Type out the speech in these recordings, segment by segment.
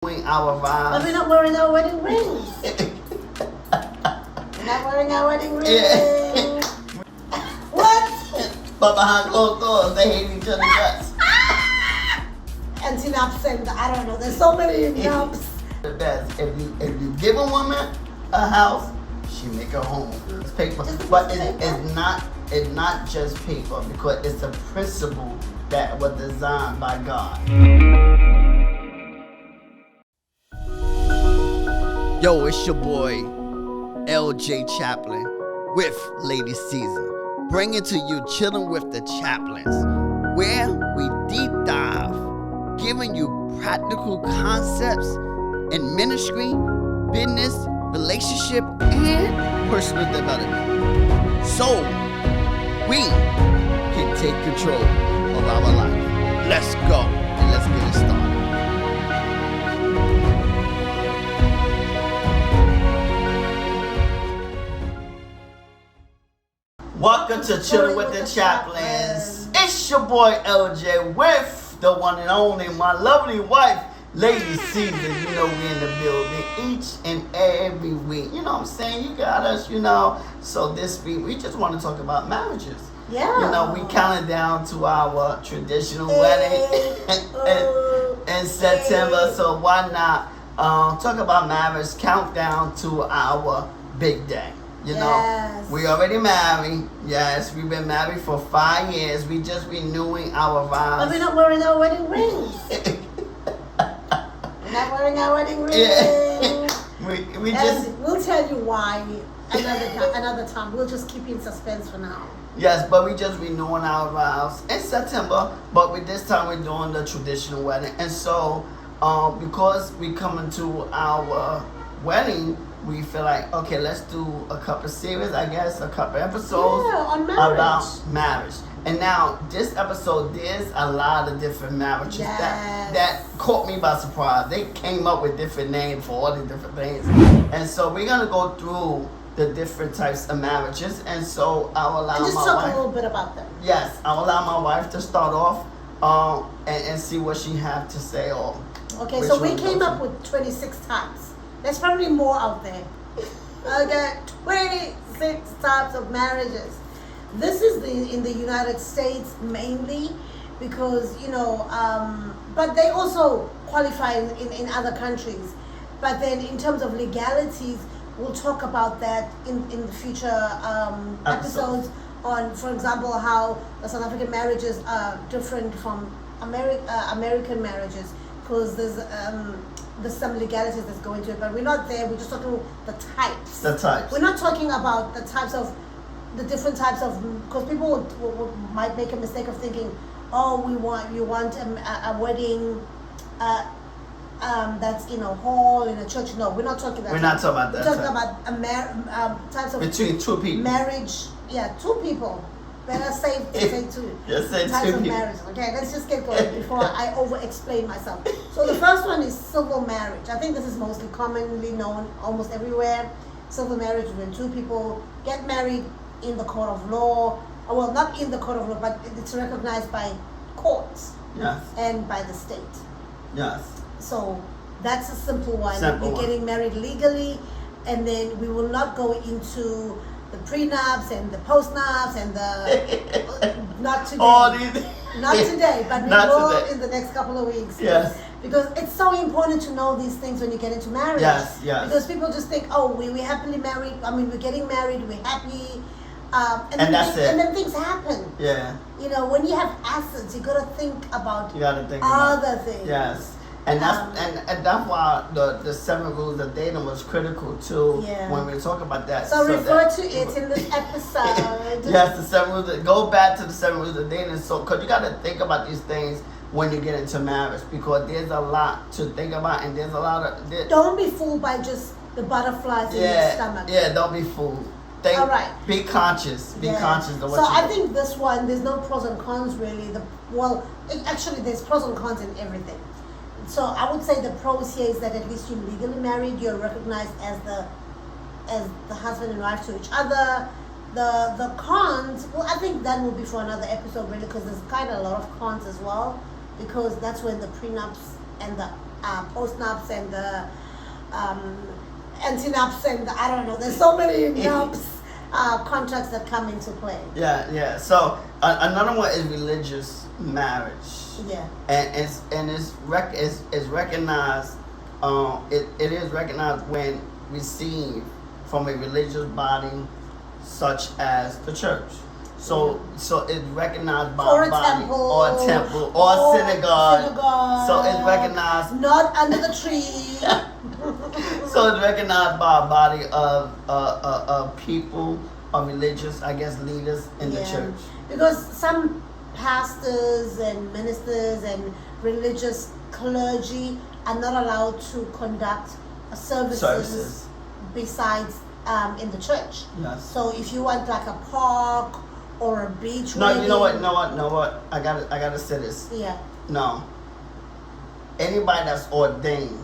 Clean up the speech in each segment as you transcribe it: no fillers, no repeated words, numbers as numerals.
Our vows. But we're not wearing our wedding rings. We're not wearing our wedding rings. Yeah. What? But behind closed doors, they hate each other guts. And synapse and I don't know. There's so many naps. The best. If you give a woman a house, she make a home. It's paper, but it's not just paper because it's a principle that was designed by God. Yo, it's your boy, LJ Chaplin, with Lady Caesar, bringing to you Chilling with the Chaplains, where we deep dive, giving you practical concepts in ministry, business, relationship, and personal development. So, we can take control of our life. Let's go, and let's get it started. Welcome to Chilling with the Chaplains. It's your boy LJ with the one and only, my lovely wife, Lady Caesar. You know we in the building each and every week. You know what I'm saying? You got us, So this week we just want to talk about marriages. Yeah. We counted down to our traditional wedding in September. So why not talk about marriage, countdown to our big day. Yes. We already married. Yes, we've been married for 5 years. We just renewing our vows. But we're not wearing our wedding rings. We're not wearing our wedding rings. Yeah. we just. We'll tell you why another time. We'll just keep you in suspense for now. Yes, but we just renewing our vows in September. But this time we're doing the traditional wedding, and so because we coming to our wedding. We feel like, okay, let's do a couple of series, I guess, a couple of episodes on marriage. About marriage. And now, this episode, there's a lot of different marriages that caught me by surprise. They came up with different names for all these different things. And so we're going to go through the different types of marriages. And so I'll allow my wife... just talk a little bit about them. Yes, I'll allow my wife to start off and see what she have to say. Okay, so we came up with 26 types. There's probably more out there. Okay, 26 types of marriages. This is in the United States mainly because, but they also qualify in other countries. But then in terms of legalities, we'll talk about that in the future episodes on, for example, how the South African marriages are different from American marriages because there's some legalities that's going to it, but we're not there. We're just talking the types. The types. We're not talking about the different types of, because people might make a mistake of thinking, oh, you want a wedding that's in a hall, in a church. No, we're not talking about that. We're not talking about that. We're talking about types of... Between two people. Marriage, two people. Better say two. Just say types two of people. marriage. Okay, let's just get going before I over-explain myself. So the first one is civil marriage. I think this is mostly commonly known almost everywhere. Civil marriage is when two people get married in the court of law. Well, not in the court of law, but it's recognized by courts. Yes. And by the state. Yes. So that's a simple one. Simple We're getting married legally, and then we will not go into the prenups and the postnups and the not today. All these. Not today, but we will in the next couple of weeks. Yes. Because it's so important to know these things when you get into marriage. Yes. Because people just think, oh, we happily married. I mean, we're getting married. We're happy. And that's it. And then things happen. Yeah. When you have assets, you gotta think about other things. Yes. And that's and that's why the 7 rules of dating was critical too when we talk about that. So refer to it in this episode. Yes, the 7 rules. Go back to the 7 rules of dating. So, because you got to think about these things when you get into marriage, because there's a lot to think about, and there's a lot of. Don't be fooled by just the butterflies in your stomach. Yeah, don't be fooled. All right. Be conscious. Be conscious of what so you I think this one, there's no pros and cons really. Actually, there's pros and cons in everything. So I would say the pros here is that at least you're legally married, you're recognized as the husband and wife to each other. The cons, well, I think that will be for another episode really, because there's kind of a lot of cons as well, because that's when the prenups and the post-nups and the anti-nups and I don't know. There's so many nups contracts that come into play. Yeah. So another one is religious marriage. Yeah. And it's recognized. It is recognized when received from a religious body, such as the church. So it's recognized by or a body, or a temple, or a synagogue. So it's recognized. Not under the tree. So it's recognized by a body of people, of religious, I guess, leaders in the church. Because some pastors and ministers and religious clergy are not allowed to conduct services besides in the church. Yes. So if you want like a park or a beach wedding. No, you know what? I gotta say this. Yeah. No. Anybody that's ordained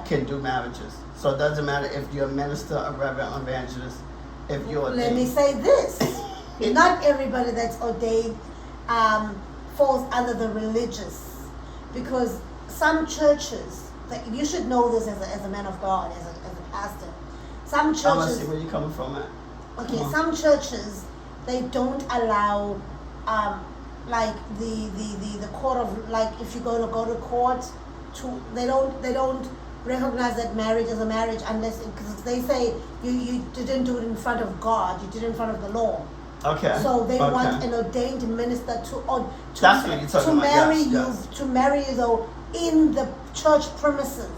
can do marriages. So it doesn't matter if you're a minister, a reverend, or evangelist. If you're ordained. Let me say this. Not everybody that's ordained falls under the religious. Because some churches, you should know this as a man of God, as a pastor. Some churches. I want to see where you're coming from at. Okay, some churches, they don't allow, like the court of, like if you're going to go to court, they don't recognize that marriage as a marriage unless, because they say you didn't do it in front of God, you did it in front of the law. Okay. So they want an ordained minister That's what you're talking about. marry yes. to marry you though in the church premises,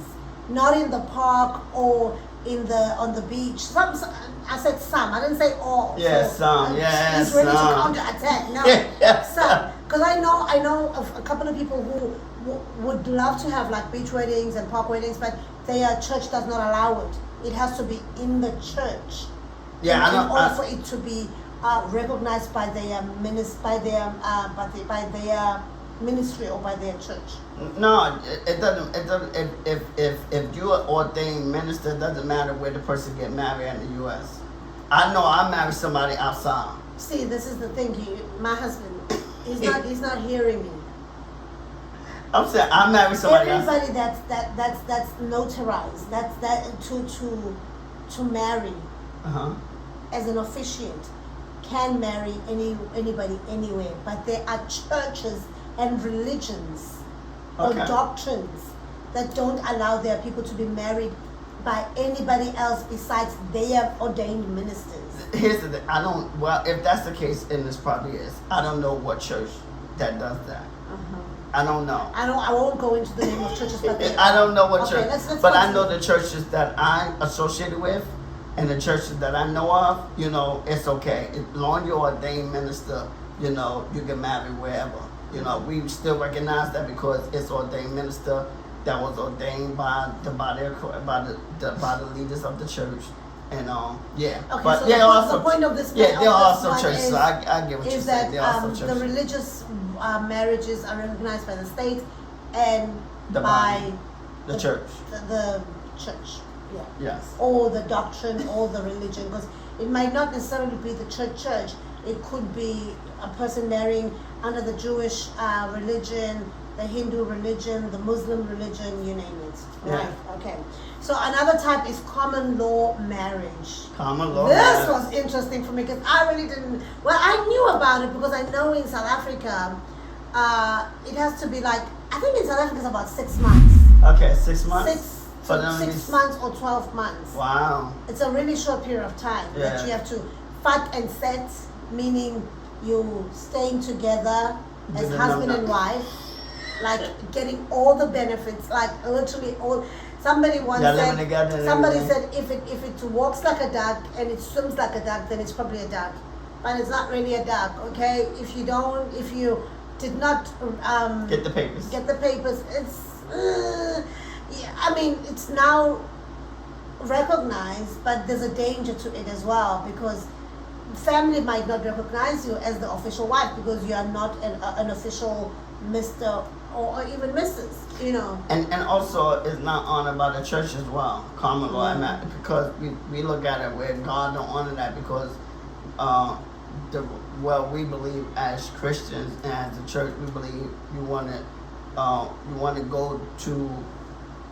not in the park or on the beach. I said some. I didn't say all. Yeah, so, some. Yeah, he's ready some. to counterattack. No, some. Because I know of a couple of people who would love to have like beach weddings and park weddings, but their church does not allow it. It has to be in the church. Yeah, in order for it to be recognized by their ministry or by their church. No, it doesn't. If you're an ordained minister, it doesn't matter where the person get married in the U.S. I know I married somebody outside. See, this is the thing. My husband, he's not hearing me. I'm saying I married somebody. Everybody that's notarized, to marry as an officiant can marry anybody anywhere, but there are churches and religions or doctrines that don't allow their people to be married by anybody else besides their ordained ministers. Here's the thing. Well, if that's the case, and this probably is, I don't know what church that does that. I don't know. I won't go into the name of churches, but I don't know what church. Let's but I know the churches that I'm associated with, and the churches that I know of. It's okay. As long as you're an ordained minister, you can marry wherever. We still recognize that because it's ordained minister that was ordained by the leaders of the church, and Okay, but so there are the point of this. there are some churches. So I get what you're saying. There are some churches. The religious marriages are recognized by the state and by the church. The church. Yeah. Yes. Or the doctrine or the religion, because it might not necessarily be the church. It could be a person marrying under the Jewish religion, the Hindu religion, the Muslim religion, you name it. Right. Yeah. Okay. So another type is common law marriage. Common law. This was interesting for me because I really didn't. Well, I knew about it because I know in South Africa, it has to be like, I think in South Africa it's about 6 months. Okay, 6 months. 6 months or 12 months. Wow. It's a really short period of time that you have to fight and set, meaning you staying together as husband and wife, like getting all the benefits, like literally all. Somebody once said, somebody said if it walks like a duck and it swims like a duck, then it's probably a duck, but it's not really a duck. Okay, if you did not get the papers, it's I mean, it's now recognized, but there's a danger to it as well because family might not recognize you as the official wife because you are not an official Mr. or even Mrs. And also it's not honored by the church as well. Common law, because we look at it where God don't honor that because we believe as Christians and as the church we believe you want to go to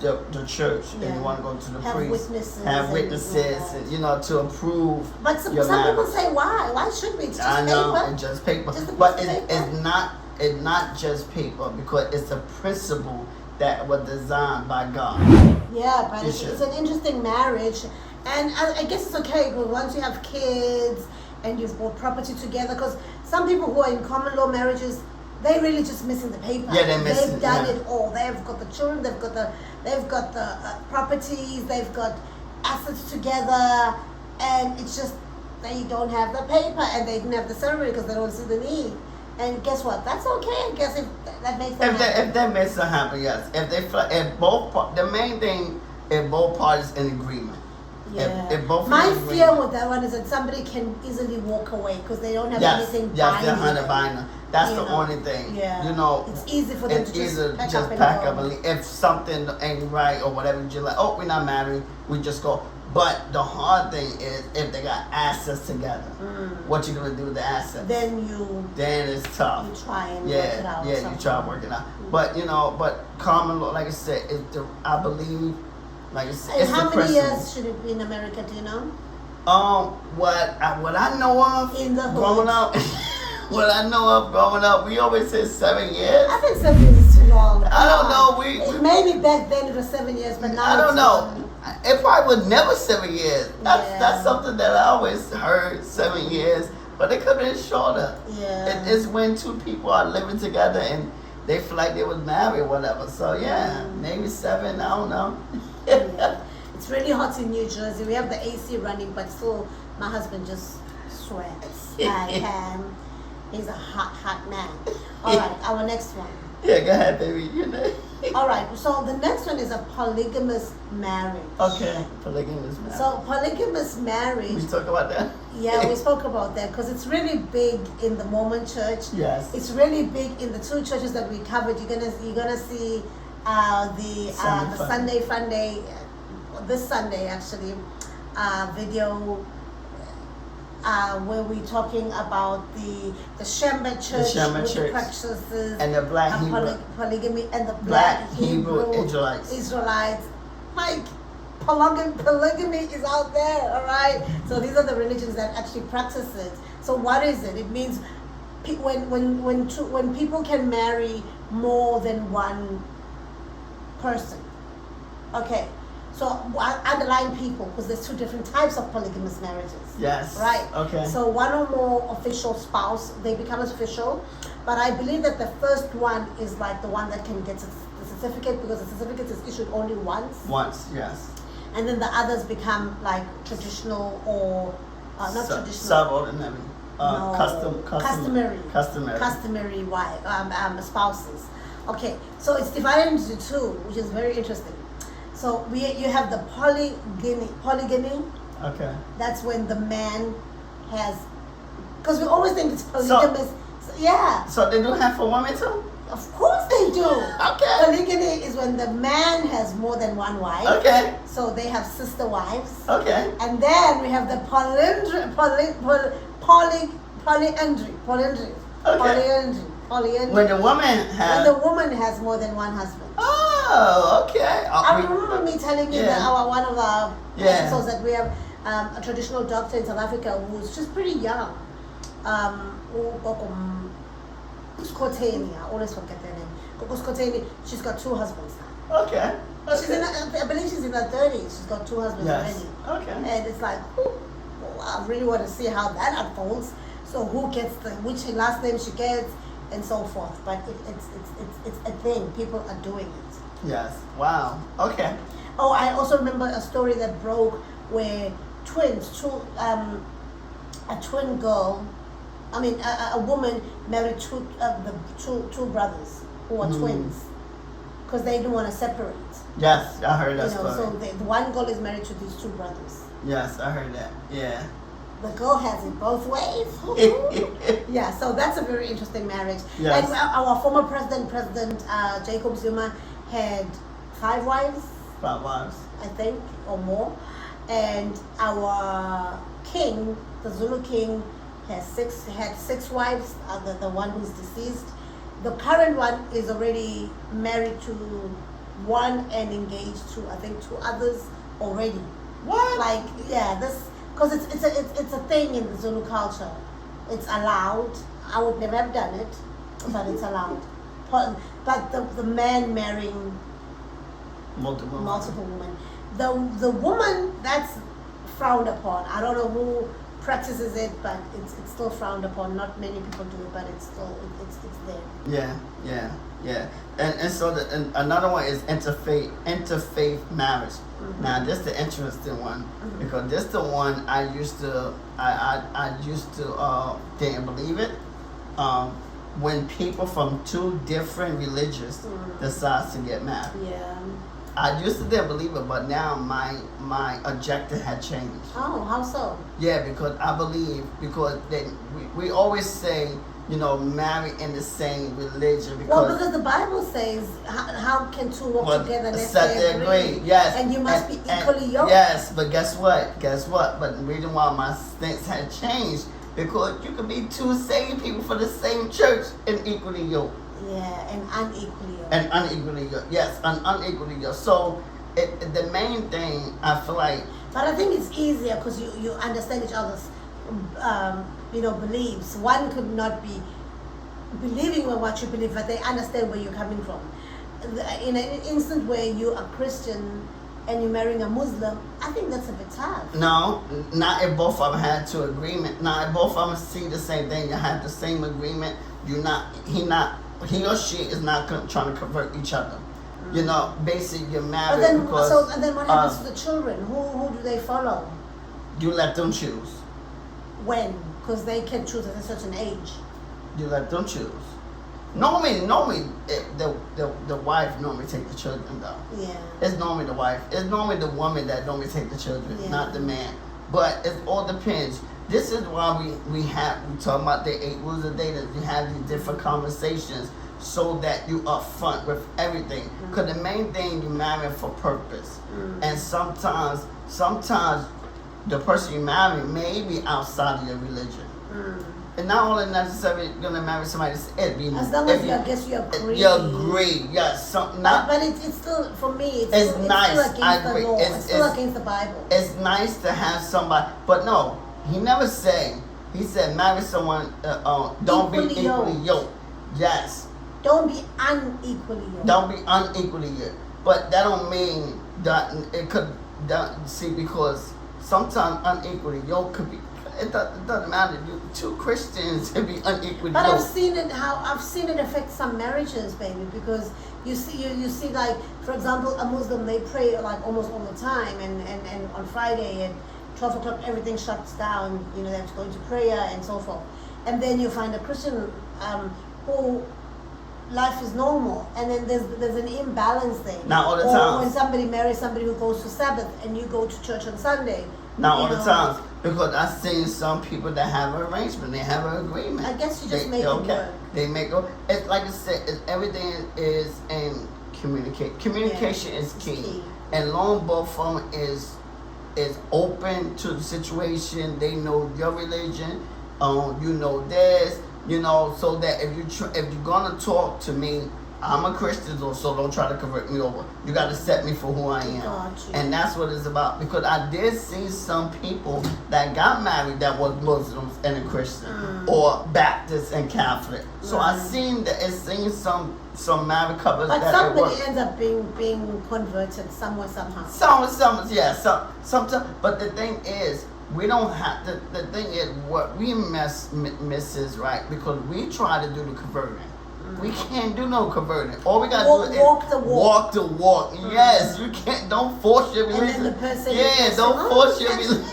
the church and Yeah. you want to go to the Have priest, witnesses have and- witnesses, yeah. and, you know, to approve. But some your people marriage. say, why? Why should we? It's just I know, paper. it's just paper. Just a But piece of it's paper. it's not just paper because it's a principle that was designed by God. Yeah, but You it's should. an interesting marriage. And I guess it's okay because once you have kids and you've bought property together, because some people who are in common law marriages, they're really just missing the paper. Yeah, they're missing, They've done yeah. it all. They've got the children, they've got the properties, they've got assets together, and it's just they don't have the paper and they didn't have the ceremony because they don't see the need. And guess what? That's okay. I guess if that makes them happy. If that makes them happy, yes. The main thing, if both parties in agreement. Yeah. If both My in fear agreement. with that one is that somebody can easily walk away because they don't have Yes, anything yes, they're binding. 100 binder. That's You the know, only thing. Yeah. You know, It's easy for them it's to just either pack just up and pack go. up and leave. If something ain't right or whatever, you're like, oh, we're not married, we just go. But the hard thing is if they got assets together, what you gonna do with the assets? Then you Then it's tough. try and work it Yeah, out. yeah, you try to work it out. But you know, but common law, like I said, I believe, like I said, And it's how the many principle. years should it be in America? Do you know? What I know of In the growing hood. up, what I know of growing up, we always said 7 years. I think 7 years is too long. I don't know. Maybe back then it was 7 years, but now I don't it's, know. It probably was never 7 years. That's Yeah. that's something that I always heard, 7 years, but it could have been shorter. Yeah. It's when two people are living together and they feel like they was married or whatever. So yeah, maybe 7. I don't know. Yeah. It's really hot in New Jersey. We have the AC running, but still, my husband just sweats. He's a hot man. All right, our next one. Yeah, go ahead, baby. You know. All right, so the next one is a polygamous marriage. Okay, polygamous marriage. So polygamous marriage. We talk about that. Yeah, we spoke about that because it's really big in the Mormon church. Yes. It's really big in the two churches that we covered. You're gonna see the Sunday Fun Day, this Sunday actually, video where we're talking about the Shemba Church, which Church. practices And the Black Hebrew. polygamy, and the Black Hebrew Israelites. Like polygamy is out there, all right. So these are the religions that actually practice it. So what is it? It means when people can marry more than one person. Okay. So underlying people, because there's two different types of polygamous marriages. Yes. Right. Okay. So one or more official spouse, they become official. But I believe that the first one is like the one that can get the certificate, because the certificate is issued only once. Once, yes. And then the others become like traditional or not traditional. Subordinary. No, Customary. wife, spouses. Okay, so it's divided into two, which is very interesting. So you have the polygamy. Okay. That's when the man has, because we always think it's polygamous. Yeah, So they do have for women too? of course they do. Okay. Polygamy is when the man has more than one wife. Okay. So they have sister wives. Okay. And then we have the polyandry. When the woman has. When the woman has more than one husband. Oh, okay. I remember me telling you that one of our Yeah. episodes that we have a traditional doctor in South Africa who's just pretty young. Skoteni, I always forget their name. Skoteni, she's got 2 husbands now. Okay. I believe she's in her 30s. She's got 2 husbands Yes. already. Okay. And it's like, I really want to see how that unfolds. So who gets which last name she gets, and so forth. But it's a thing. People are doing it. Yes. Wow. Okay. Oh, I also remember a story that broke where a twin girl, a woman married two brothers who were twins, because they didn't want to separate. Yes, I heard that story. So the one girl is married to these 2 brothers. Yes, I heard that. Yeah. The girl has it both ways. Yeah, so that's a very interesting marriage. Yes. And our former President Jacob Zuma had 5 wives. 5 wives. I think, or more. And our king, the Zulu king, had 6 wives, the one who's deceased. The current one is already married to one and engaged to, I think, 2 others already. What? Like, yeah, this, because it's a thing in the Zulu culture. It's allowed. I would never have done it, but it's allowed. But the man marrying multiple women. The woman, that's frowned upon. I don't know who practices it, but it's still frowned upon. Not many people do it, but it's still it's there. Yeah. And so another one is interfaith marriage. Mm-hmm. Now this the interesting one, Mm-hmm. because this the one I used to didn't believe it. When people from 2 different religions decides to get married. Yeah. I used to didn't believe it, but now my objective had changed. Oh, how so? Yeah, because I believe, because we always say, marry in the same religion, Because the Bible says, how can 2 walk together unless they agree? Yes. And you must be equally yoked. Yes, but guess what? But the reason why my stance had changed, because you could be 2 saved people for the same church and equally yoked. Yeah, and unequally yoked. And unequally yoked. Yes, and unequally yoked. So the main thing, I feel like. But I think it's easier because you understand each other's beliefs. One could not be believing in what you believe, but they understand where you're coming from. In an instant where you are Christian and you're marrying a Muslim, I think that's a bit tough. No, not if both of them had to agreement. Not if both of them see the same thing, you have the same agreement. He or she is not trying to convert each other. Basically you're married. But then, because, and then what happens to the children? Who do they follow? You let them choose. When? Because they can choose at a certain age. You let them choose. Normally, the wife normally take the children though. Yeah. It's normally the wife. It's normally the woman that normally take the children, not the man. But it all depends. This is why we talk about the 8 rules of dating. You have these different conversations so that you upfront with everything. Because the main thing, you marry for purpose. And sometimes the person you marry may be outside of your religion. And not only necessarily gonna marry somebody that's as long as you agree. You agree, yes. But it's still, for me, it's nice. It's still against the law. It's still against the Bible. It's nice to have somebody, but no, he never said. He said marry someone. Don't be equally yoked. Yes. Don't be unequally yoked. Don't be unequally yoked. But that don't mean that it could. Because sometimes unequally yoked could be. It doesn't matter. 2 Christians can be unequally But yoked. I've seen it affect some marriages, baby, because you see like, for example, a Muslim, they pray like almost all the time, and on Friday at 12 o'clock everything shuts down. They have to go into prayer and so forth. And then you find a Christian who life is normal, and then there's an imbalance there. Not all the or time. When somebody marries somebody who goes to Sabbath and you go to church on Sunday. Not all the time. Because I've seen some people that have an arrangement, they have an agreement. I guess you just make it work. They make it. It's like I said, everything is in communicate. Communication is key. And long both of them is open to the situation. They know your religion, you know theirs, so that if you're gonna talk to me, I'm a Christian, so don't try to convert me over. You got to set me for who I am. Gotcha. And that's what it's about. Because I did see some people that got married that was Muslims and a Christian, or Baptist and Catholic. So I seen some married couples but that somebody ends up being converted somewhere, somehow. Sometimes. But the thing is, we don't have to. The thing is, what we miss is right, because we try to do the converting. We can't do no converting. All we gotta do is walk the walk. Walk the walk. Yes, you can't. Don't force your religion. And then the person. Don't force your religion.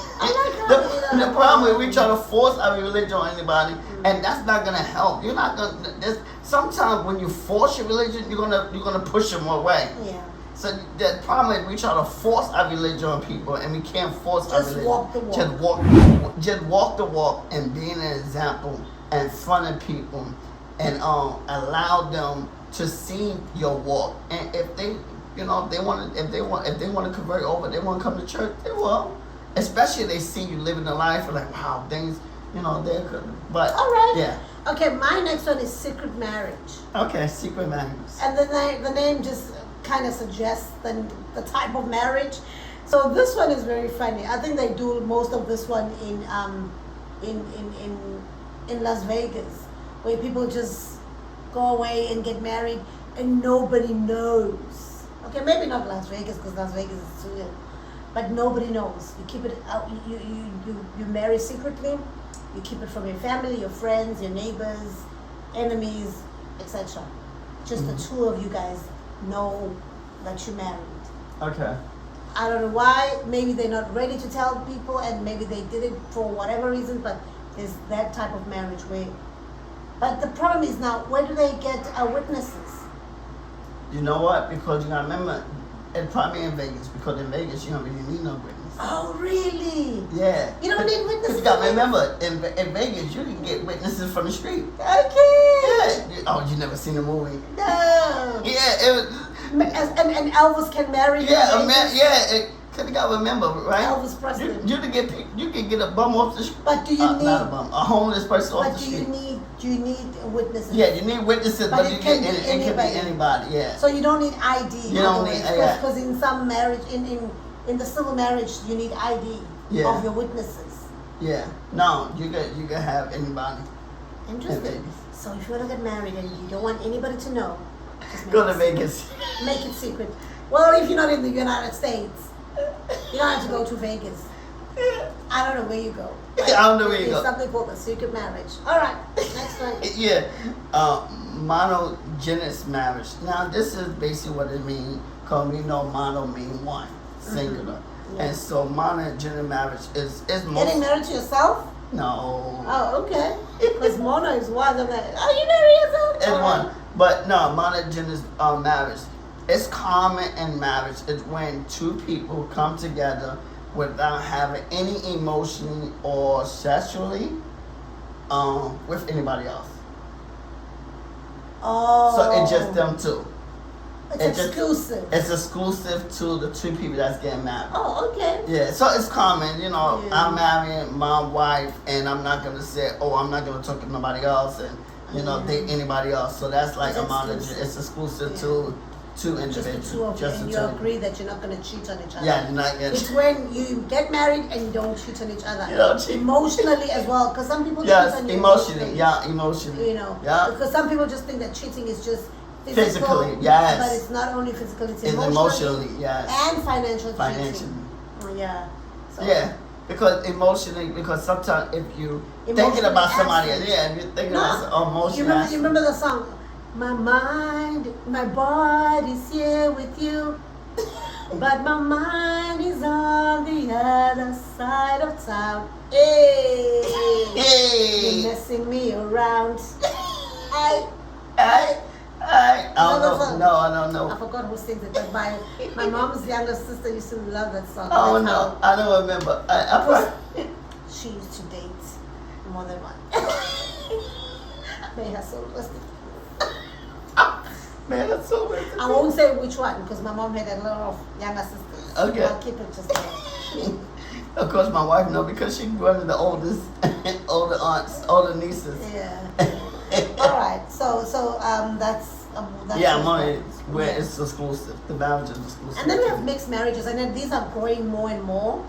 The problem is we try to force our religion on anybody, and that's not gonna help. You're not gonna. Sometimes when you force your religion, you're gonna push them away. Yeah. So the problem is we try to force our religion on people, and we can't force our religion. Walk the walk. Just walk the walk, and be an example in front of people. And allow them to see your walk, and if they want to convert over, they want to come to church, they will. Especially if they see you living the life, like wow, things, they're good. But all right, yeah. Okay, my next one is secret marriage. Okay, secret marriage. And the name just kind of suggests the type of marriage. So this one is very funny. I think they do most of this one in Las Vegas, where people just go away and get married and nobody knows. Okay, maybe not Las Vegas because Las Vegas is too ill, but nobody knows. You keep it out. You marry secretly. You keep it from your family, your friends, your neighbors, enemies, etc. Just the two of you guys know that you're married. Okay. I don't know why. Maybe they're not ready to tell people, and maybe they did it for whatever reason. But there's that type of marriage where. But the problem is now, where do they get witnesses? You know what? Because you gotta remember, it's probably in Vegas. Because in Vegas, you don't really need no witness. Oh, really? Yeah. You don't need witnesses. Because you gotta remember, in Vegas, you can get witnesses from the street. Okay. Yeah. Oh, you never seen the movie? No. Yeah. It was. And Elvis can marry. Yeah, cause you gotta remember, right? Elvis Presley. You can get a bum off the street. But do you need not a bum, a homeless person off the street? Do you need witnesses? Yeah, you need witnesses, but it can be anybody. Yeah. So you don't need ID. You don't need because in some marriage, in the civil marriage, you need ID of your witnesses. Yeah. No, you can have anybody. Interesting. So if you want to get married and you don't want anybody to know, just go to Vegas. Make it secret. Well, if you're not in the United States, you don't have to go to Vegas. I don't know where you go. I don't know where you go. There's something called a secret marriage. All right, next one. Yeah, monogamous marriage. Now this is basically what it means. Cause we know mono mean one, singular, Mm-hmm. Yeah. and so monogamous marriage is most. Getting married to yourself? No. Oh, okay. Because mono is one. I'm like, oh, you marry yourself? It's one, but no, monogamous marriage. It's common in marriage. It's when two people come together without having any emotion or sexually with anybody else. Oh. So it's just them two. It's exclusive. It's exclusive to the two people that's getting married. Oh, okay. Yeah, so it's common, you know. Yeah. I'm marrying my wife, and I'm not gonna say, "Oh, I'm not gonna talk to nobody else," and date anybody else. So that's like it's exclusive to two individuals. Just the two of you, and you agree that you're not gonna cheat on each other. Yeah, you're not gonna. It's when you get married and you don't cheat on each other. You don't cheat. Emotionally as well, because some people cheat on you. Emotionally. Yeah, emotionally. You know. Yeah. Because some people just think that cheating is just. Physically, yes. But it's not only physical, it's emotionally, yes. And financially. Yeah. So. Yeah, because sometimes if you thinking about somebody else, if you're thinking about emotion. You remember the song? My mind, my body's here with you, but my mind is on the other side of town. Hey, you're messing me around. I don't know. I don't know. I forgot who sings it, but my mom's younger sister used to love that song. Oh no, I don't remember. She used to date more than one. May her soul rest. Man, that's so weird. I won't say which one because my mom had a lot of younger sisters. Okay. I'll keep it just there. Of course, my wife knows because she's one of the oldest, older aunts, older nieces. Yeah. All right. So that's yeah, money where it's exclusive. The marriage is exclusive. And then we have mixed marriages, and then these are growing more and more.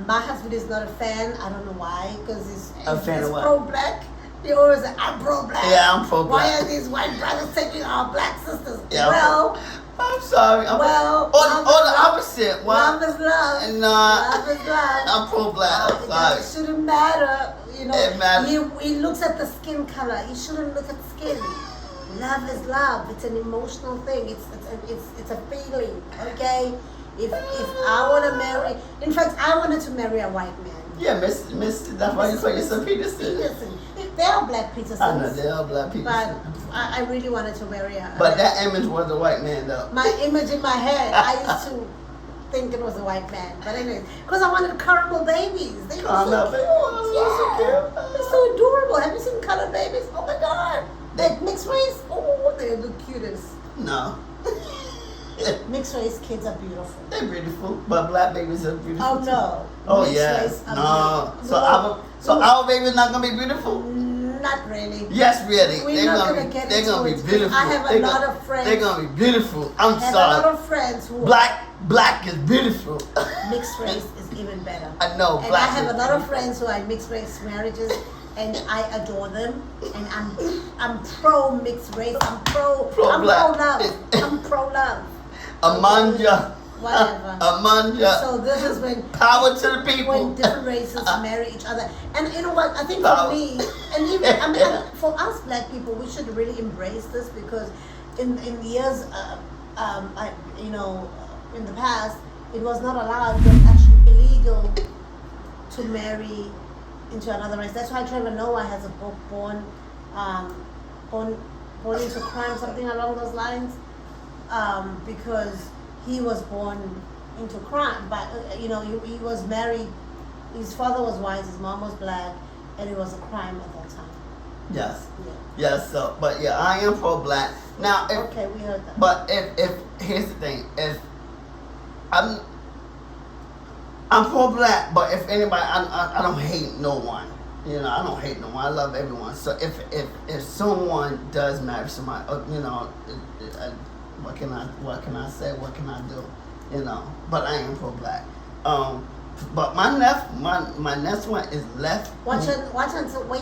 My husband is not a fan. I don't know why, because he's pro-black. He always say, I'm pro-black. Yeah, I'm pro-black. Why are these white brothers taking our black sisters? Yeah, well, I'm sorry. Or the opposite. Love is love. Love is love. I'm pro-black. It shouldn't matter. You know, it matters. He looks at the skin color. He shouldn't look at skin. Love is love. It's an emotional thing. It's a feeling. Okay. If I want to marry, in fact, I wanted to marry a white man. Yeah, Miss. That's why you call yourself Peterson. They are black Petersons. I know they are black Petersons. But I really wanted to marry a. But that image was a white man, though. My image in my head, I used to think it was a white man. But anyways, because I wanted caramel babies. They were so cute. They're so adorable. Have you seen colored babies? Oh my God. They're mixed race. Oh, they're the cutest. No. Mixed race kids are beautiful. They're beautiful, but black babies are beautiful. Oh no. Oh yeah. No. So our baby's not gonna be beautiful. Not really. Yes, really. We're not gonna get they're into gonna be it. beautiful. I have a lot of friends. They're gonna be beautiful. I'm I have sorry. a lot of friends who Black is beautiful. mixed race is even better. I know. And Black I have is a lot of friends who are in mixed race marriages, and I adore them. And I'm pro mixed race. I'm pro love. I'm pro love. Amanda. Whatever. Amanda. So this is when Power to the people. when different races marry each other. And you know what? I think for me, and even for us black people, we should really embrace this, because in years, in the past, it was not allowed. It was actually illegal to marry into another race. That's why Trevor Noah has a book, Born into Crime, something along those lines, because he was born into crime. But he was married. His father was white, his mom was black, and it was a crime at that time. Yes. Yeah. Yes. So, but yeah, I am pro black. Now, Okay, we heard that. But if here's the thing, if I'm pro black, but if anybody, I don't hate no one. I don't hate no one. I love everyone. So if someone does marry somebody, what can I say? What can I do? But I am pro black. But my next one is left. Wait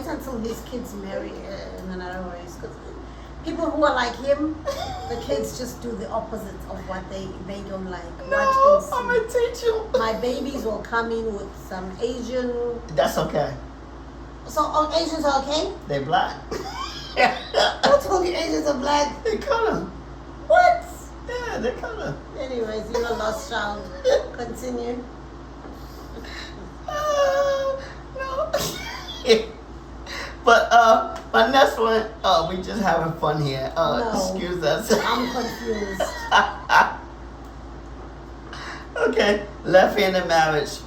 until his kids marry in another race. Because people who are like him, the kids just do the opposite of what they don't like. No, I'm gonna teach you. My babies will come in with some Asian. That's okay. So Asians are okay? They black. Who told you Asians are black? They color. What? Yeah, they color. Anyways, you're a lost child. Continue. No. But my next one, we just having fun here. No. Excuse us. I'm confused. Okay, left-handed marriage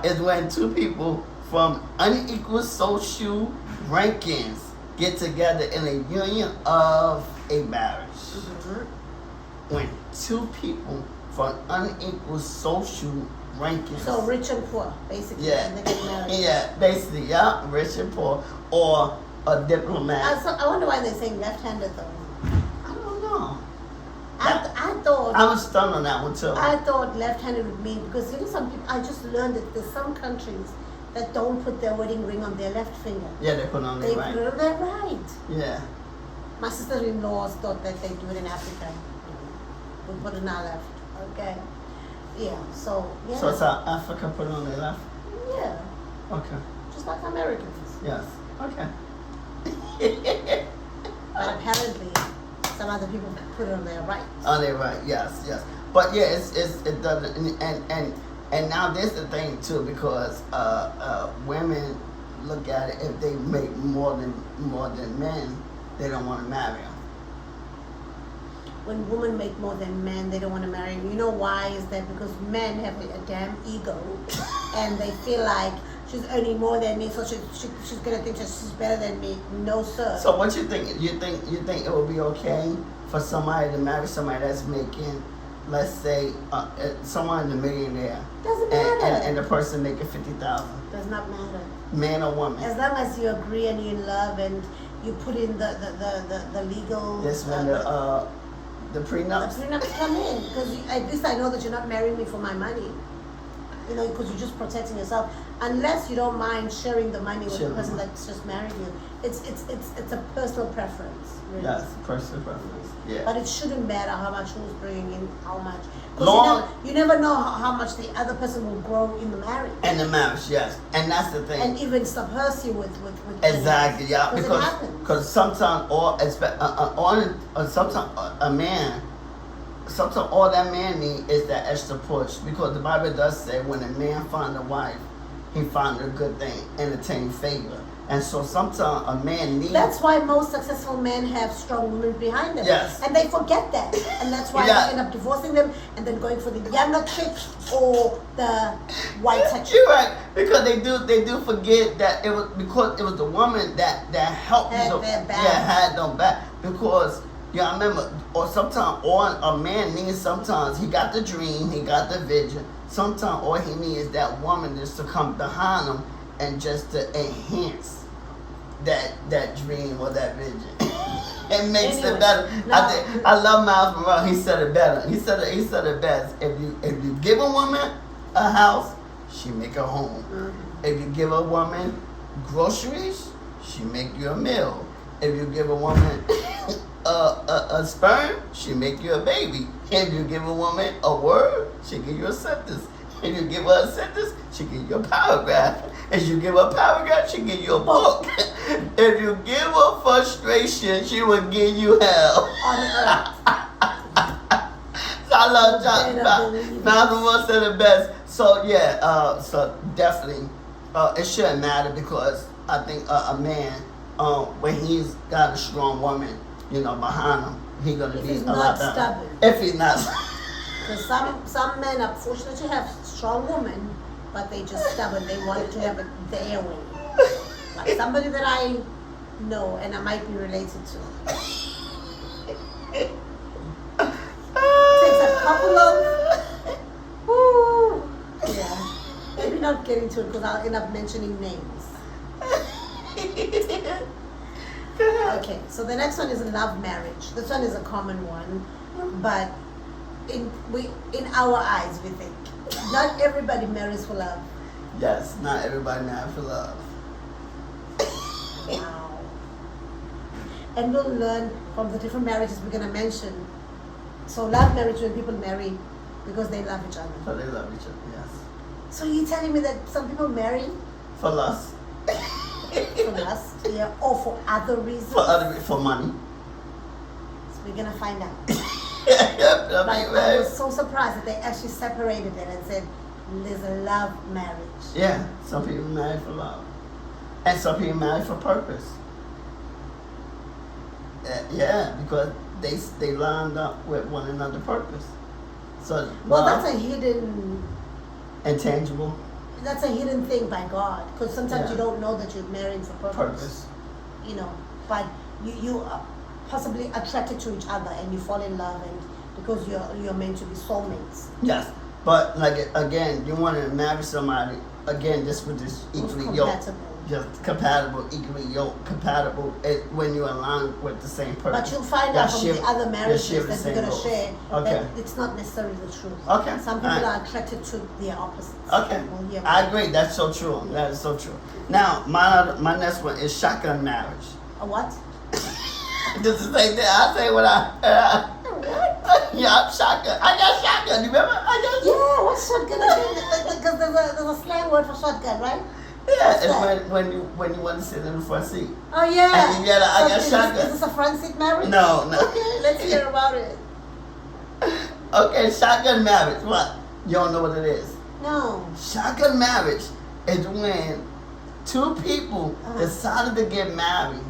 is when two people from unequal social rankings get together in a union of a marriage. Mm-hmm. When two people from unequal social rankings. So rich and poor, basically. Yeah. And they get married. Yeah, basically, yeah, rich and poor, or a diplomat. I wonder why they're saying left-handed though. I don't know. I thought. I was stunned on that one too. I thought left-handed would mean, because some people. I just learned that there's some countries that don't put their wedding ring on their left finger. Yeah, they put on They their put it right. on their right. Yeah. My sister-in-laws thought that they do it in Africa. We put it on our left. Okay. Yeah. So yeah. So it's how Africa put it on their left? Yeah. Okay. Just like Americans. Yes. Okay. But apparently, some other people put it on their right. On their right, yes. But yeah, it doesn't, and now there's the thing too, because women look at it, if they make more than men, they don't want to marry them. When women make more than men, they don't want to marry. You know why? Is that because men have a damn ego, and they feel like she's earning more than me, so she's gonna think that she's better than me. No, sir. So what you think? You think it would be okay for somebody to marry somebody that's making, let's say, someone a millionaire, Doesn't matter. and the person making $50,000, Does not matter. man or woman? As long as you agree and you're in love and you put in the legal. This when the prenups. The prenups come in, because at least I know that you're not marrying me for my money. Because you're just protecting yourself. Unless you don't mind sharing the money with the person that's just married you. It's a personal preference. Really. Yes, personal preference. Yeah. But it shouldn't matter how much who's bringing in how much. Because you never know how much the other person will grow in the marriage. And the marriage, yes, and that's the thing. And even submerge you with exactly, yeah, because sometimes a man. Sometimes all that man needs is that extra push, because the Bible does say when a man finds a wife, he finds a good thing and attain favor. And so sometimes a man needs. That's why most successful men have strong women behind them. Yes. And they forget that. And that's why they end up divorcing them and then going for the younger chick or the whiter chick. You're right, because they do forget that it was because it was the woman that helped them. Had them back. Because I remember, or sometimes, or a man needs, sometimes he got the dream, he got the vision. Sometimes all he needs is that woman just to come behind him and just to enhance that dream or that vision. It makes Anyway, it better. no. I love Miles Monroe. He said it better. He said it best. If you give a woman a house, she make a home. Mm-hmm. If you give a woman groceries, she make you a meal. If you give a woman a sperm, she make you a baby. If you give a woman a word, she give you a sentence. If you give her a sentence, she give you a paragraph. If you give her a paragraph, she give you a book. If you give her frustration, she will give you hell. On earth. So I love John. Miles said it best. So yeah, so definitely, it shouldn't matter because I think a man, when he's got a strong woman, behind him, he's gonna be a lot better. Stubborn. If he's not. Because some men are fortunate to have strong women, but they just stubborn. They want to have it their way. Like somebody that I know and I might be related to. Takes a couple of, yeah. Maybe not get into it because I'll end up mentioning names. Okay, so the next one is love marriage. This one is a common one, but in our eyes, we think not everybody marries for love. Yes, not everybody marries for love. Wow. And we'll learn from the different marriages we're gonna mention. So love marriage, when people marry because they love each other. So they love each other, yes. So you're telling me that some people marry For lust. for lust, yeah, or for other reasons? For money. So we're gonna find out. I I was so surprised that they actually separated it and said there's a love marriage. Yeah, some people marry for love. And some people marry for purpose. Yeah, because they lined up with one another purpose. So Well, love, that's a hidden intangible thing by God, because sometimes Yeah. you don't know that you're marrying for purpose. But you are possibly attracted to each other and you fall in love, and because you're meant to be soulmates. Yes, but like again, you want to marry somebody again. This with this equally yoked, Compatible. just compatible, equally yoked, compatible. When you align with the same purpose. But you'll find out from the other marriages share the that we're same going to goals. share Okay. that it's not necessarily the truth. Okay, Some people alright. are attracted to their opposites. Okay, We'll hear I about agree. That's so true. That is so true. Now, my next one is shotgun marriage. A what? Just the same thing. I say what yeah, I'm shotgun. I got shotgun. You remember? I got shotgun. Yeah, what's shotgun again? Because there's a slang word for shotgun, right? Yeah, What's it's that? when you want to sit in the front seat. Oh yeah. And you gotta- I got is shotgun. Is this a front seat marriage? No. Okay, let's hear about it. Okay, shotgun marriage. What? You don't know what it is? No. Shotgun marriage is when two people Uh-huh. decided to get married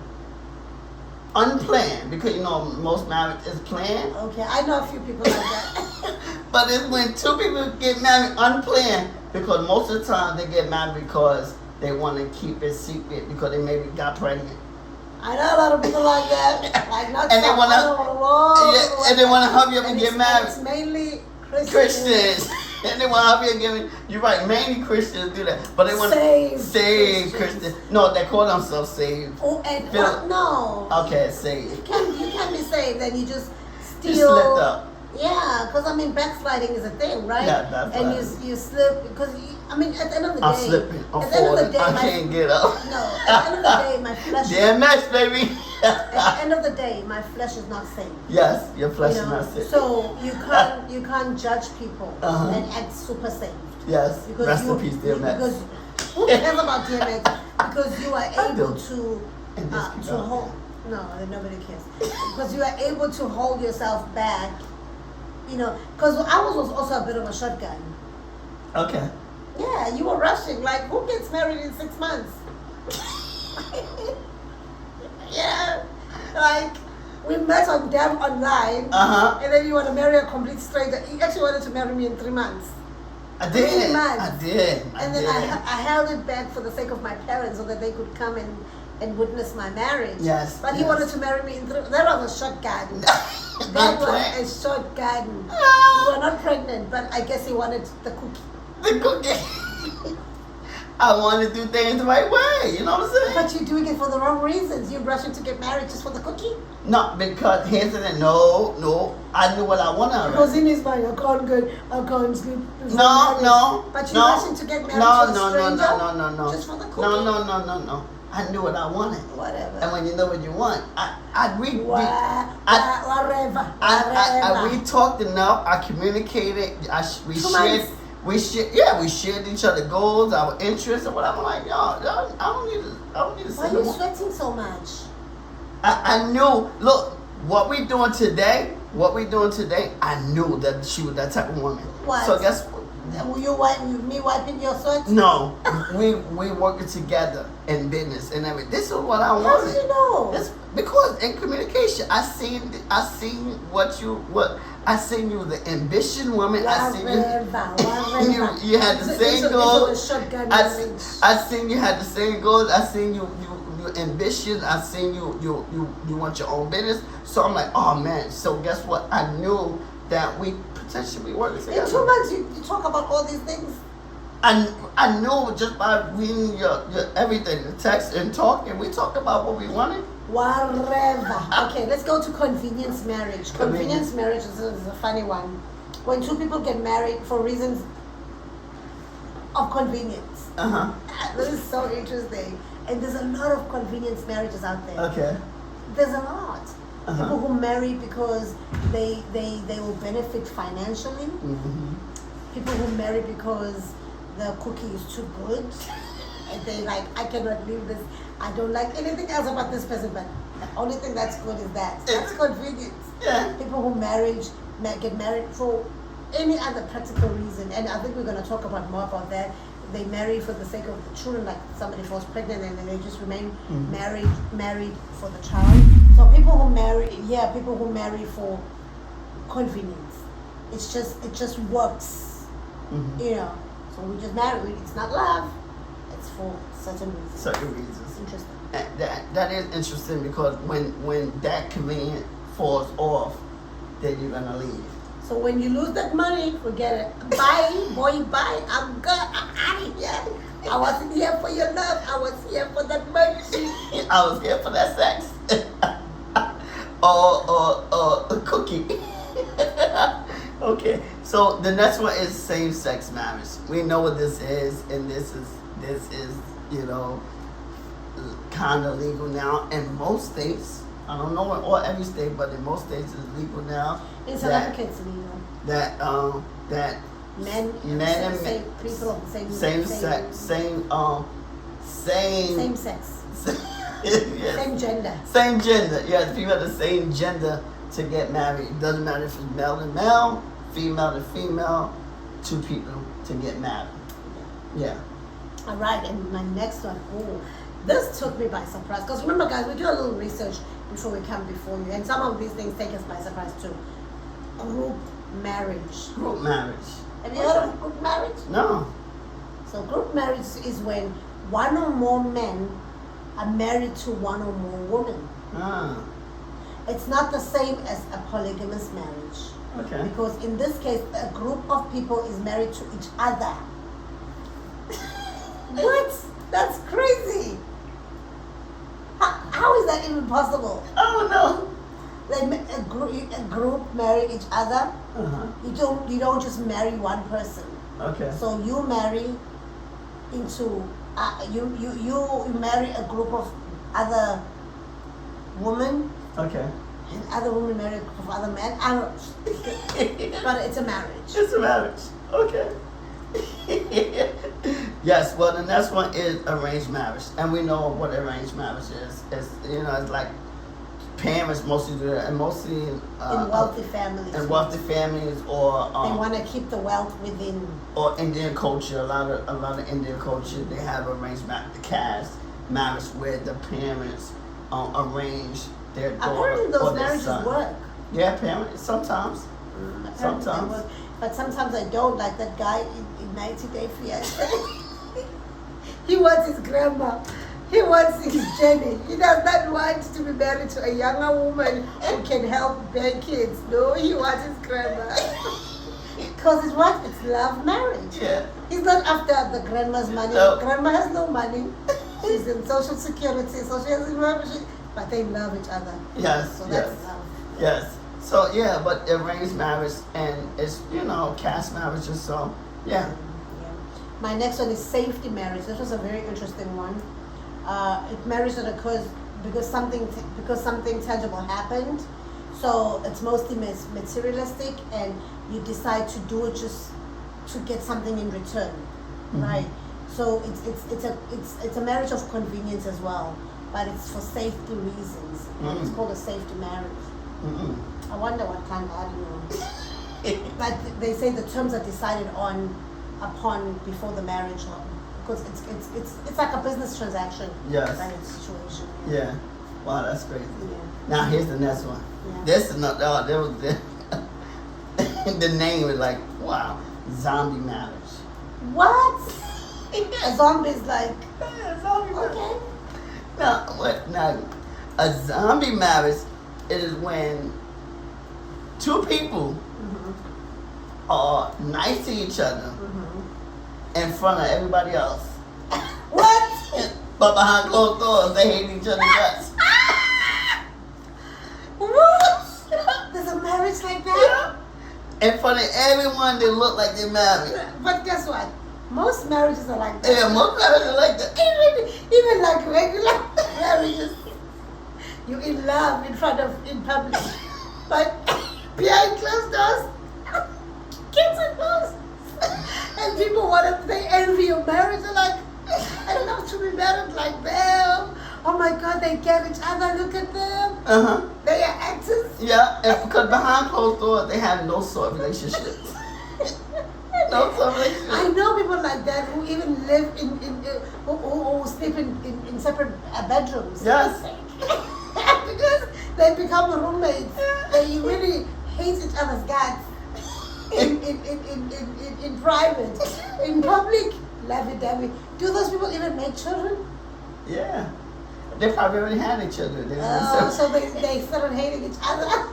unplanned, because most marriage is planned. Okay, I know a few people like that. But it's when two people get married unplanned, because most of the time they get married because they want to keep it secret because they maybe got pregnant. I know a lot of people like that. Like not And they some, wanna- I know a lot Yeah, of people and they like want to that. help you up and get married. It's mainly Christians. Christians. And they want to help you and get. You're right. Mainly Christians do that, but they want to Saved Christians. Christians. No, they call themselves saved. Oh, and Phil- no. Okay, You saved. can be saved and you just steal. You slipped up. Yeah, because backsliding is a thing, right? Yeah, that's and right. you slip because at the end of the day, I'm slipping. I'm at the end of the falling. day, I can't get up. No, at the end of the day, my flesh. DMX, baby. At the end of the day, my flesh is not saved. Yes, your flesh You is know? not sick. So you can't judge people Uh-huh. and act super saved. Yes, Because rest you, in peace, DMX. Because who cares about DMX? Because you are I able do. to And just keep to going. hold. No, nobody cares. Because you are able to hold yourself back. Because I was also a bit of a shotgun. Okay. Yeah, you were rushing. Like, who gets married in 6 months? Yeah, like we met on damn online, Uh-huh. and then you want to marry a complete stranger. He actually wanted to marry me in 3 months. I did. 3 months. I did. And then I held it back for the sake of my parents so that they could come and witness my marriage. Yes, But he yes. wanted to marry me in 3. That was a shotgun. That Unplanned. was a shotgun. We were not pregnant, but I guess he wanted the cookie. The cookie. I want to do things the right way. You know what I'm saying? But you're doing it for the wrong reasons. You're rushing to get married just for the cookie. No, because here's the thing. No. I knew what I wanted. Because in his mind, I can't sleep. No. But you're rushing to get married to a stranger? No. Just for the cookie? No. I knew what I wanted. Whatever. And when you know what you want, we talked enough. I communicated. We shared each other goals, our interests, and whatever. I'm like, yo, I don't need to. Why are you sweating so much? I knew. Look, what we doing today. I knew that she was that type of woman. What? So guess what? Me wiping your sweat? No, we working together in business and everything. This is what I wanted. How did you know? Because in communication, I seen I seen you the ambition woman. I seen you had the same goals. I seen you had the same goals. I seen you ambitious. I seen you want your own business. So I'm like, oh man. So guess what? I knew that we potentially working together. In 2 months, you talk about all these things. I knew just by reading your everything, the text and talking. We talked about what we wanted. Whatever. Okay, let's go to convenience marriage. Convenience marriage is a funny one. When two people get married for reasons of convenience. This is so interesting. And there's a lot of convenience marriages out there. Okay. There's a lot. People who marry because they will benefit financially. People who marry because the cookie is too good. And they like, I cannot leave this. I don't like anything else about this person, but the only thing that's good is that. That's convenience. Yeah. People who get married for any other practical reason. And I think we're going to talk about more about that. They marry for the sake of the children, like somebody falls pregnant and then they just remain married for the child. So people who marry for convenience. It just works. You know. So we just marry. It's not love. It's for certain reasons. Interesting. That is interesting because when that convenience falls off, then you're gonna leave. So when you lose that money, forget it. Bye, boy, bye. I'm good. I'm out of here. I wasn't here for your love. I was here for that money. I was here for that sex. or a cookie. Okay. So the next one is same-sex marriage. We know what this is, and this is kind of legal now in most states. I don't know in every state, but in most states it's legal now. In South Africa, it's legal. That men and people of the same sex. Yes. Same gender. Same gender. Yeah, people of the same gender to get married. It doesn't matter if it's male to male, female to female, two people to get married. Yeah. All right, and my next one. Oh, this took me by surprise. Because remember, guys, we do a little research before we come before you, and some of these things take us by surprise too. Group marriage. Group marriage. Have you heard of group marriage? No. So group marriage is when one or more men are married to one or more women. It's not the same as a polygamous marriage. Okay. Because in this case, a group of people is married to each other. What? That's crazy. How is that even possible? I don't know. Like a group marry each other. You don't just marry one person. Okay. So you marry into you marry a group of other women. Okay. And other women marry a group of other men. I don't. But it's a marriage. It's a marriage. Okay. Yes. Well, the next one is arranged marriage, and we know what arranged marriage is. It's like parents mostly do that, and mostly in wealthy families. In wealthy families, or they want to keep the wealth within. Or Indian culture, a lot of Indian culture, they have arranged caste marriage where the parents arrange their daughter apparently those or their marriages son. work. Yeah, parents sometimes. Sometimes. But sometimes I don't, like that guy in 90 Day Fiancé. He wants his grandma. He wants his Jenny. He does not want to be married to a younger woman who can help bear kids. No, he wants his grandma. Because it's what? It's love marriage. Yeah. He's not after the grandma's money. No. Grandma has no money. She's in social security, so she has but they love each other. Yes. So Yes. that's love. Yes. So yeah, but arranged marriage and it's caste marriages. So yeah. My next one is safety marriage. This was a very interesting one. Marriage that occurs because something tangible happened. So it's mostly materialistic, and you decide to do it just to get something in return, right? So it's a marriage of convenience as well, but it's for safety reasons. And it's called a safety marriage. I wonder what kind. I don't know. But they say the terms are decided upon before the marriage, because it's like a business transaction. Yes. Kind of situation. Yeah. Wow, that's crazy. Yeah. Now here's the next one. Yeah. This is not. Oh, there was the name was like, wow, zombie marriage. What? A zombie is like, Zombie marriage. okay. Now, a zombie marriage is when two people are nice to each other in front of everybody else. What? But behind closed doors, they hate each other guts. What? There's a marriage like that? In front of everyone, they look like they're married. But guess what? Most marriages are like that. Yeah, most marriages are like that. Even like regular marriages, you in love in public, but behind closed doors, kids are close, and people they envy your marriage. They're like, I'd love to be married like them. Oh my God, they get each other. Look at them. They are actors. Yeah, and because behind closed doors, they have no sort of relationship. No sort of relationship. I know people like that who even live who sleep in separate bedrooms. Yes. Because they become roommates. They really hate each other's guts in private. In public, lovey-dovey. Do those people even make children? Yeah. They probably already had each other. So they started hating each other.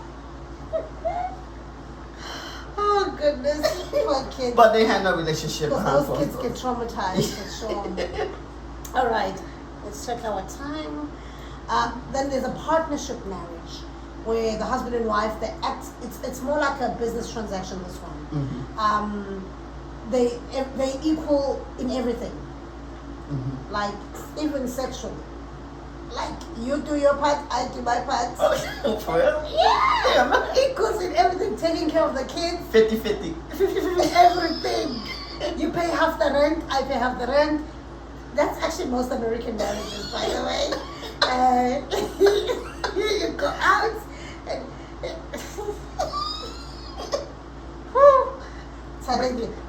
Oh goodness, poor kids. But they had no relationship behind Because closed those kids doors. get traumatized for sure. All right, let's check our time. Then there's a partnership marriage where the husband and wife it's more like a business transaction. This one, they equal in everything, like even sexually. Like you do your part, I do my part. Oh, for real? Yeah, equals in everything. Taking care of the kids. 50-50. Everything. You pay half the rent, I pay half the rent. That's actually most American marriages, by the way. You go out and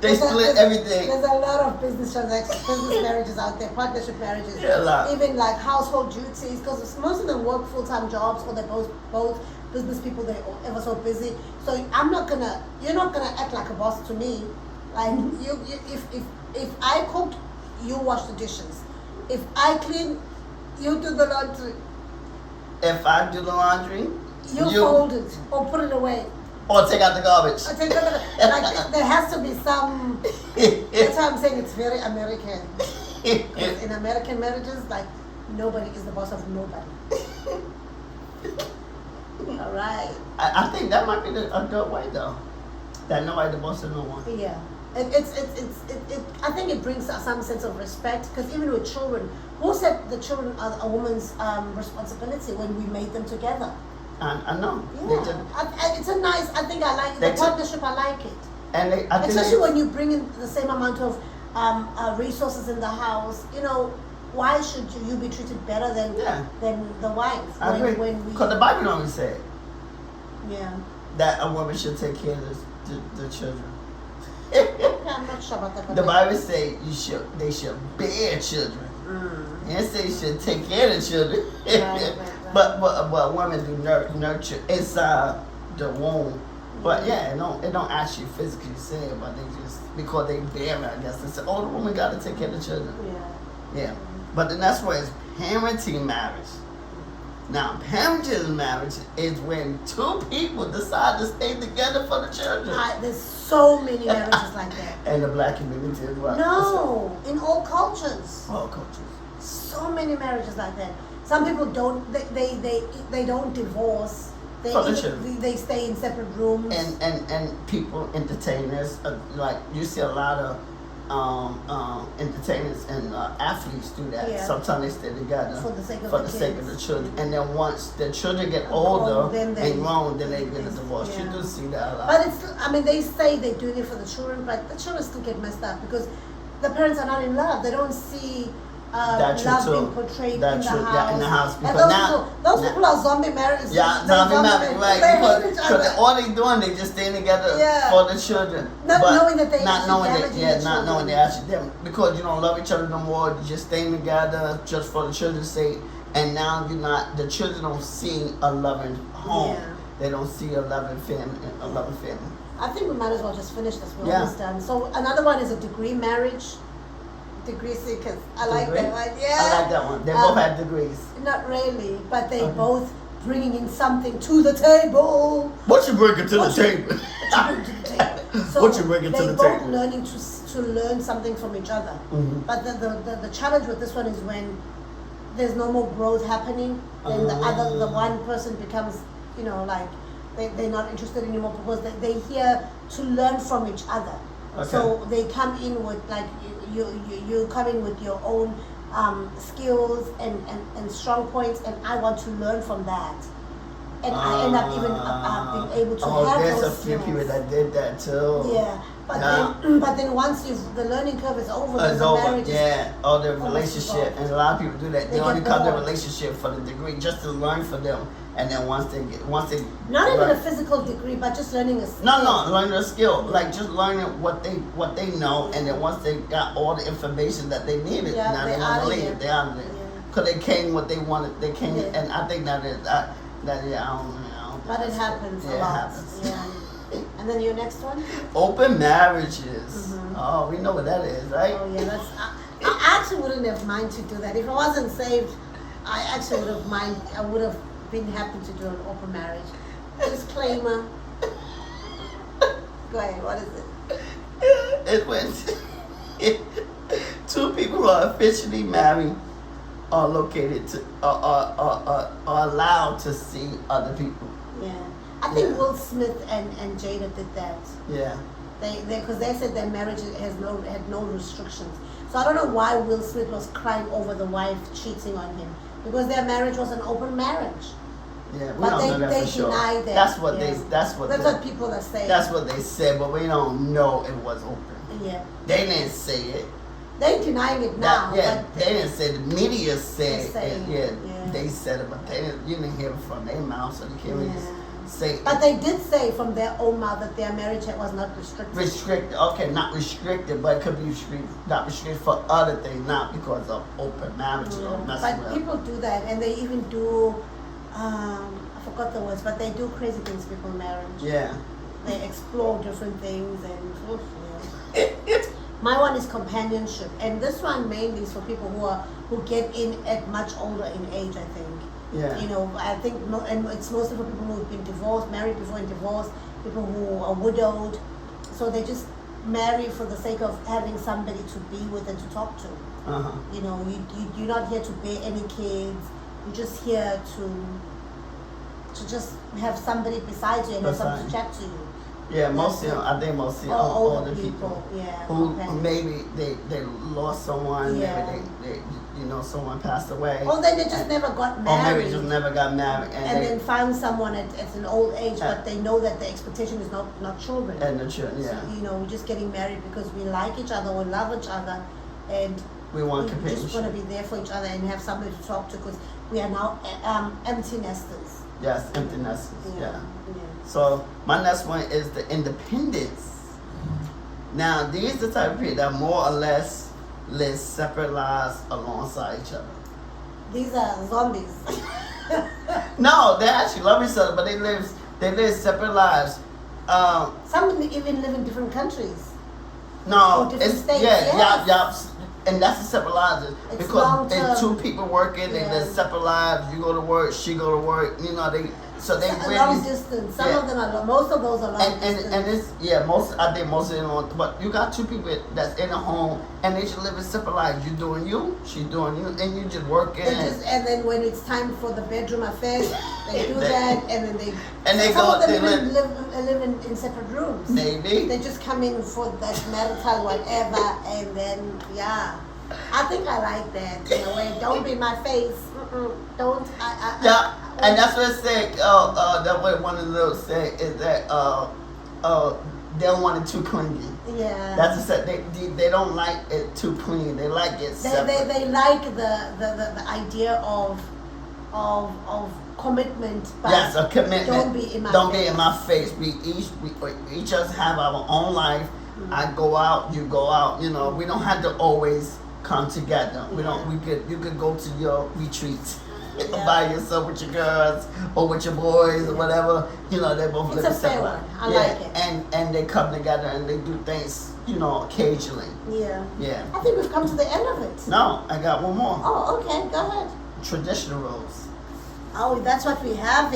They split everything. There's a lot of business transactions, business marriages out there, partnership marriages. Yeah, a lot. Even like household duties, because most of them work full-time jobs, or they're both business people. They're ever so busy. So you're not gonna act like a boss to me. Like if I cook, you wash the dishes. If I clean, you do the laundry. If I do the laundry, you fold it or put it away. Or take out the garbage. Like there has to be some. That's why I'm saying it's very American. In American marriages, like nobody is the boss of nobody. All right. I think that might be the adult way though. That nobody the boss of no one. Yeah. I think it brings some sense of respect, because even with children, who said the children are a woman's responsibility when we made them together? I know. Yeah. It's a nice. I think I like the partnership. I like it. And especially when you bring in the same amount of resources in the house. Why should you be treated better than the wife? I agree. Because the Bible only said that a woman should take care of the children. I'm not sure about that. The Bible say they should bear children. And say you should take care of the children. Right. But women do nurture inside the womb. But it don't actually physically say it, but they just, because they bear it, I guess they say, the woman got to take care of the children. Yeah. But then that's where it's parenting marriage. Now, Polygamous marriage is when two people decide to stay together for the children. There's so many marriages like that. And the black community as well. No, in all cultures. All cultures. So many marriages like that. Some people don't. They don't divorce. They stay in separate rooms. And people, entertainers, like you see a lot of entertainers and athletes do that. Yeah. Sometimes they stay together for the sake of the children. And then once the children get older and grown, then they get a divorce. Yeah. You do see that a lot. But they say they're doing it for the children, but the children still get messed up because the parents are not in love. They don't see love being portrayed in the house. Yeah, in the house. Because those people are zombie marriages. Yeah, zombie marriage, right? Because all they doing, they just staying together for the children. Not knowing that they not knowing they actually them. Because you don't love each other no more. You're just staying together just for the children's sake. And now the children don't see a loving home. Yeah. They don't see a loving family. I think we might as well just finish this. We're almost done. So another one is a degree marriage. Degree seekers. I like that one. Yeah. I like that one. They both have degrees. Not really, but they both bringing in something to the table. What you bringing to the table? So what you bringing to the table? They both table? learning to learn something from each other. Mm-hmm. But the challenge with this one is when there's no more growth happening, then the one person becomes, like they're not interested anymore because they're here to learn from each other. Okay. So they come in with you come in with your own skills and strong points, and I want to learn from that. And I end up even being able to have there's those a few skills. people that did that too. Yeah, but then once the learning curve is over, it's over. marriage Or the relationship, and a lot of people do that. They only get come to bored. relationship for the degree, just to learn for them. And then once they not even a physical degree, but just learning a skill. No, learning a skill, like just learning what they know, and then once they got all the information that they needed, now they want to leave. They're out of there because they came what they wanted. They came, and I think I don't know. But it happens a lot. It happens. Yeah. And then your next one? Open marriages. Mm-hmm. Oh, we know what that is, right? Oh yeah, that's. I actually wouldn't have mind to do that if I wasn't saved. I actually would have mind. I would have been happy to do an open marriage. Disclaimer. Go ahead. What is it? It went. Two people who are officially married are located to are allowed to see other people. Yeah, I think Will Smith and Jada did that. Yeah. Because they said their marriage had no restrictions. So I don't know why Will Smith was crying over the wife cheating on him, because their marriage was an open marriage. Yeah, we but don't know that they for sure. deny that. That's what people are saying. That's what they said, but we don't know it was open. Yeah. They didn't say it. They're denying it now. They didn't say it. The media said it. Yeah. They said it, but you didn't hear it from their mouth, so they can't really say it. But they did say from their own mouth that their marriage was not restricted. Restricted, okay, not restricted, but it could be not restricted for other things, not because of open marriage or messing But with. people do that, and they even do. I forgot the words, but they do crazy things before marriage. Yeah. They explore different things and. My one is companionship, and this one mainly is for people who get in at much older in age. I think. Yeah. I think, and it's mostly for people who've been divorced, married before and divorced, people who are widowed, so they just marry for the sake of having somebody to be with and to talk to. You're not here to bear any kids. You're just here to just have somebody beside you and have somebody to chat to you. Yeah, I think mostly older people. Yeah. Who maybe they lost someone. Yeah. Maybe they someone passed away. Or then they just never got married. Or maybe just never got married. And then found someone at an old age, but they know that the expectation is not children. And the children, yeah. So, we're just getting married because we like each other, we love each other, and we just want to be there for each other and have somebody to talk to, because we are now empty nesters. Yes, empty nesters, yeah. So my next one is the independence. Now, these are the type of people that more or less live separate lives alongside each other. These are zombies. No, they actually love each other, but they live separate lives. Some even live in different countries. No, different it's states. yeah. and that's a separate lives It's because long-term. it's two people working and they're separate lives. You go to work, she go to work. You know they really long distance. Some of them are. Most of those are long distance. And it's I think most of them are. But you got two people that's in a home and they just live in separate lives. You doing you, she doing you, and you just working. And then when it's time for the bedroom affairs, they do that, and then they. And they some go. of them They live in separate rooms. Maybe They just come in for that marital whatever, and then I think I like that in a way. Don't be in my face. Don't. And that's what it said. That what one of those said is that they don't want it too clingy. Yeah. That's a they don't like it too clean. They like it separate. They like the idea of commitment. But yes, a commitment. Don't be in my don't face. be in my face. We each us have our own life. I go out, you go out. You know, we don't have to always come together. We don't. You could go to your retreat by yourself with your girls or with your boys or whatever. You know, they both live It's a fair separate. one. I like it. And they come together and they do things. You know, occasionally. Yeah. Yeah. I think we've come to the end of it. No, I got one more. Oh, okay. Go ahead. Traditional roles. Oh, that's what we have.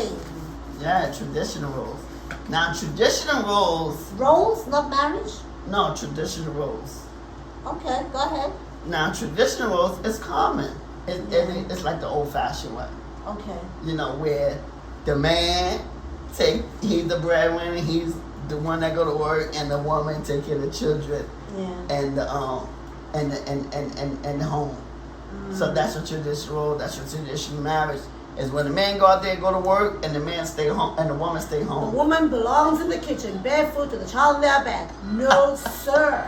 Yeah, traditional roles. Now, traditional roles. Roles, not marriage? No, traditional roles. Okay, go ahead. Now, traditional roles is common. It's like the old-fashioned way. Okay. You know, where the man he's the breadwinner, he's the one that go to work, and the woman take care of the children and the home. So that's a traditional role. That's your traditional marriage. Is when the man go out there, go to work, and the man stay home, and the woman stay home. The woman belongs in the kitchen, barefoot, with the child in their back. No, sir.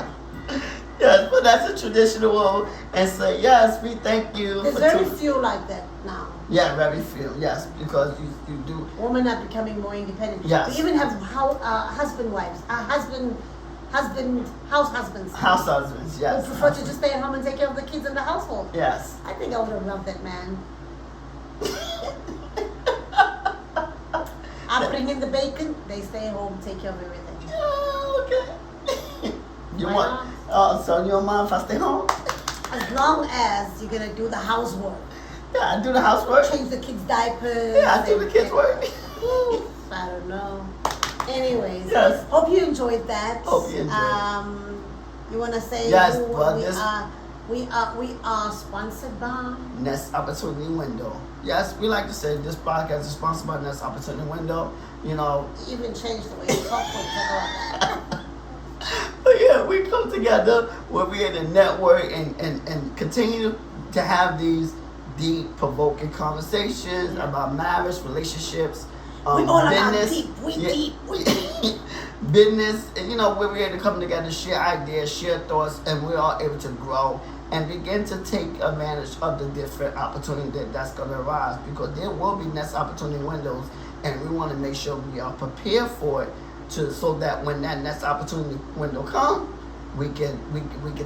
Yes, but that's a traditional role, and say yes, we thank you. There's very few like that now. Yeah, very few. Yes, because you do. Women are becoming more independent. Yes. We even have husband wives, house husbands. House husbands, yes. Who prefer to just stay at home and take care of the kids in the household. Yes. I think I would have loved that man. I bring in the bacon, they stay home, take care of everything. Oh, okay. You Why want? not? So you don't mind if I stay home? As long as you're gonna do the housework. Yeah, I do the housework. Change the kids' diapers. Yeah, I do the kids' work. I don't know. Anyways, Yes. hope you enjoyed that. Hope you enjoyed. You wanna say Yes, who but we are sponsored by Next Opportunity Window. Yes, we like to say this podcast is sponsored by Next Opportunity Window. You know. You even changed the way you talk when you talk about that. But yeah, we come together where we in a network and continue to have these deep, provoking conversations about marriage, relationships, we all business. about deep. We deep. Business, and you know, where we're able to come together, share ideas, share thoughts, and we're all able to grow and begin to take advantage of the different opportunity that's going to arise, because there will be next opportunity windows, and we want to make sure we are prepared for it, so that when that next opportunity window comes, we can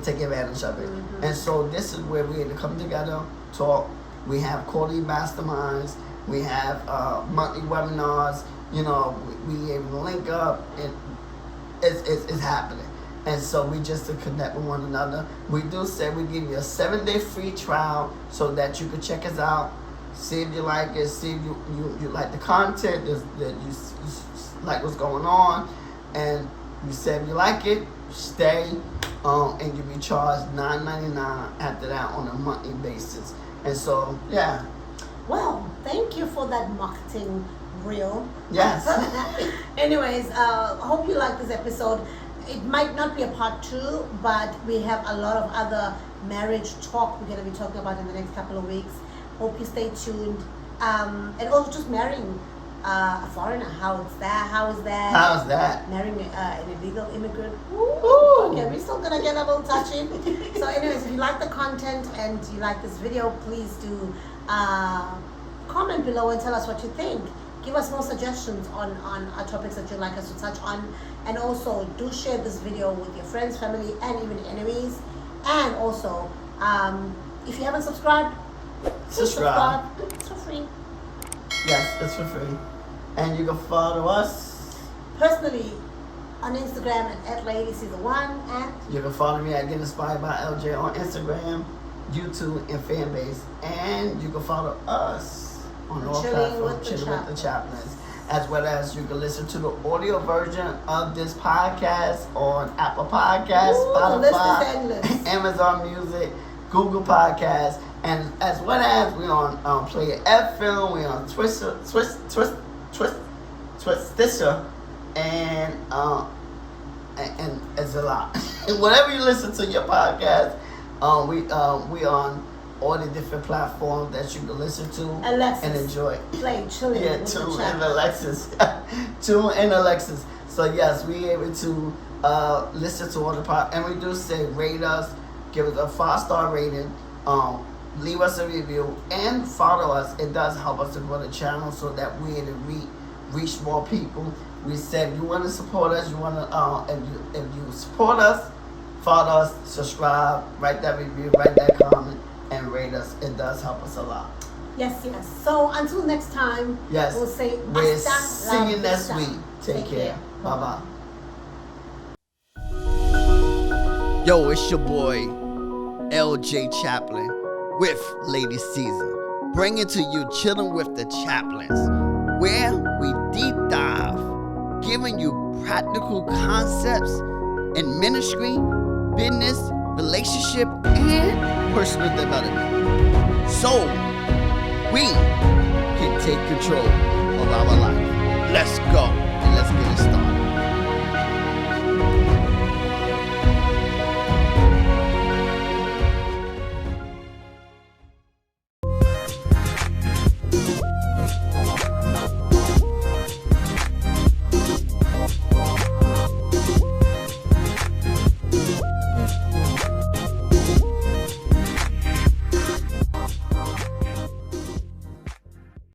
take advantage of it. Mm-hmm. And so this is where we're able to come together, talk. We have quarterly masterminds. We have monthly webinars. You know, we able to link up, and it's happening. And so we just to connect with one another. We do say we give you a 7-day free trial so that you can check us out, see if you like it, see if you like the content, that you like what's going on, and you say if you like it, stay, and you'll be charged $9.99 after that on a monthly basis. And so, yeah. Well, thank you for that marketing reel. Yes. Anyways, hope you like this episode. It might not be a part 2, but we have a lot of other marriage talk we're going to be talking about in the next couple of weeks. Hope you stay tuned. And also just marrying a foreigner. How is that? How's that? Marrying an illegal immigrant. Ooh. Okay, we're still going to get a little touchy. So anyways, if you like the content and you like this video, please do comment below and tell us what you think. Give us more suggestions on topics that you'd like us to touch on. And also, do share this video with your friends, family, and even enemies. And also, if you haven't subscribed, subscribe. It's for free. Yes, it's for free. And you can follow us. Personally, on Instagram at LadyCaesar1 and You can follow me at Get Inspired by LJ on Instagram, YouTube, and Fanbase. And you can follow us on all platforms, Chilling with the Chaplains. As well as you can listen to the audio version of this podcast on Apple Podcasts, Spotify, Amazon Music, Google Podcasts, and as well as we on Player FM, we on Twister, and it's a lot. Whatever you listen to your podcast, we on all the different platforms that you can listen to Alexis. and enjoy. Play Chilling with the Tune and Alexis. Tune and Alexis. So yes, we able to listen to all the and we do say rate us, give us a 5-star rating, leave us a review, and follow us. It does help us to grow the channel so that we're able to reach more people. We said if you want to support us, if you support us, follow us, subscribe, write that review, write that comment, and rate us. It does help us a lot. Yes. So until next time, we'll say we'll see you next week. Take care. Bye-bye. Yo, it's your boy, LJ Chaplin, with Lady Caesar, bringing to you Chilling with the Chaplains, where we deep dive, giving you practical concepts in ministry, business, relationship, and personal development, so we can take control of our life. Let's go.